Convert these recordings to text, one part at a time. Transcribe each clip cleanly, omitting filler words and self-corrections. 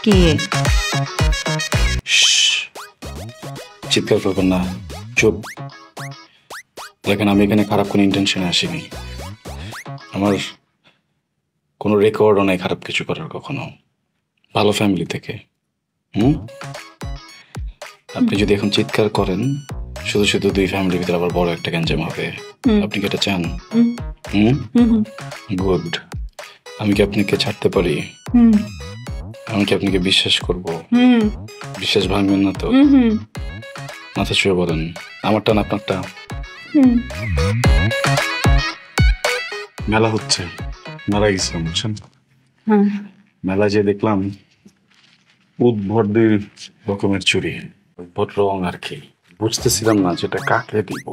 কি চিৎকার করবেন না, চুপ। দেখেন, আমি এখানে খারাপ কোনো ইন্টেনশনে আসিনি। আমার কোনো রেকর্ডও নাই খারাপ কিছু করার কখনো। ভালো ফ্যামিলি থেকে। আপনি যদি এখন চিৎকার করেন, শুধু শুধু দুই ফ্যামিলির ভিতরে আবার বড় একটা গ্যাঞ্জাম হবে। আপনি কি এটা চান? গুড। আমি কি আপনাকে ছাড়তে পারি? আমি কি আপনাকে বিশ্বাস করব? বিশ্বাস ভাঙবেন না তো? মাথা ছুঁয়ে বলেন, আমারটা না আপনারটা? মেলা হচ্ছে, মেলা গেছিলাম বুঝছেন। মেলা যে দেখলাম উদ্ভট দুই রকমের চুরি, উদ্ভট রং আর কি। বুঝতেছিলাম না যেটা কাকে দিব।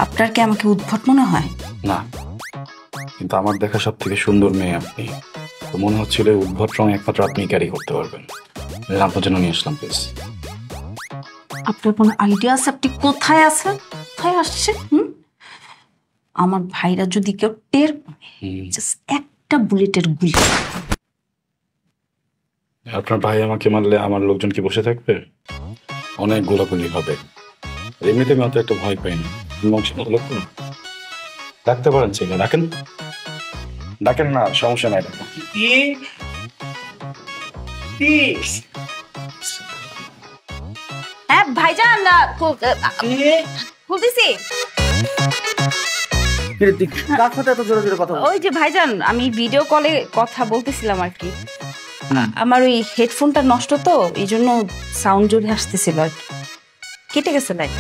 আপনার কি আমাকে উদ্ভট মনে হয়? না, কিন্তু আমার দেখা সব থেকে সুন্দর মেয়ে আপনি। তো মনে হচ্ছিল উদ্ভট রং একমাত্র আপনি ক্যারি করতে পারবেন। আপনার জন্য নিয়ে আসলাম প্লিজ। আপনার কোনো আইডিয়া আছে আপনি কোথায় আছেন, কোথায় আসছেন? আমার ভাইরা যদি কেউ টের জাস্ট একটা বুলেটের গুলি। আপনার ভাই আমাকে মারলে আমার লোকজন কি বসে থাকবে? অনেক গোলাগুলি হবে। এমনিতে আমি অত একটা ভয় পাই না। লোক ডাকতে পারেন, ছেলে ডাকেন, ডাকেন না, সমস্যা নাই। হ্যাঁ ভাইজান, বলতেছি ওই যে ভাইজান, আমি ভিডিও কলে কথা বলতেছিলাম আর কি। আমার ওই হেডফোনটা নষ্ট, তো এই জন্য সাউন্ড জোরে আসতেছিল আর কি। কেটে গেছে লাইট।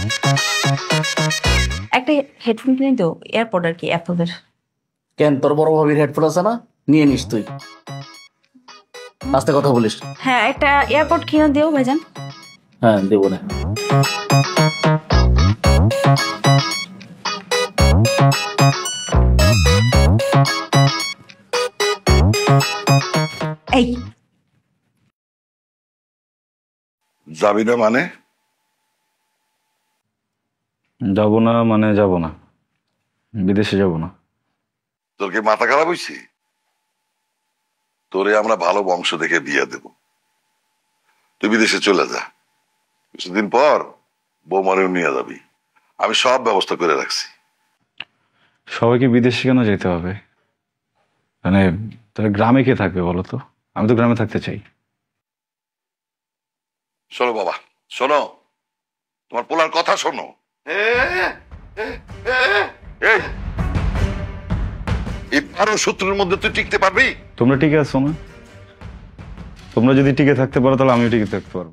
একটা হেডফোন কিনে তো, এয়ারপড আর কি, অ্যাপলের। কেন, তোর বড় ভাবির হেডফোন আছে না? নিয়ে নিস তুই। আস্তে কথা বলিস। হ্যাঁ, একটা এয়ারপড কিনে দিও ভাইজান। হ্যাঁ, দেবো না। এই যাবি না মানে? যাবো না মানে যাবো না, বিদেশে যাবো না। তোর কি মাথা খারাপ হয়েছে? তোরে আমরা ভালো বংশ দেখে বিয়ে দেব, তুই বিদেশে চলে যা। কিছুদিন পর বৌমারেও নিয়ে যাবি, আমি সব ব্যবস্থা করে রাখছি। সবাইকে বিদেশে কেন যেতে হবে? মানে তাহলে গ্রামে কে থাকবে বলো তো? আমি তো গ্রামে থাকতে চাই। শোনো বাবা, শোনো, তোমার পোলার কথা শোনো। এই 12 শত্রুর মধ্যে তুই টিকতে পারবি? তোমরা টিকে আছো না? তোমরা যদি টিকে থাকতে পারো তাহলে আমিও টিকে থাকতে পারবো।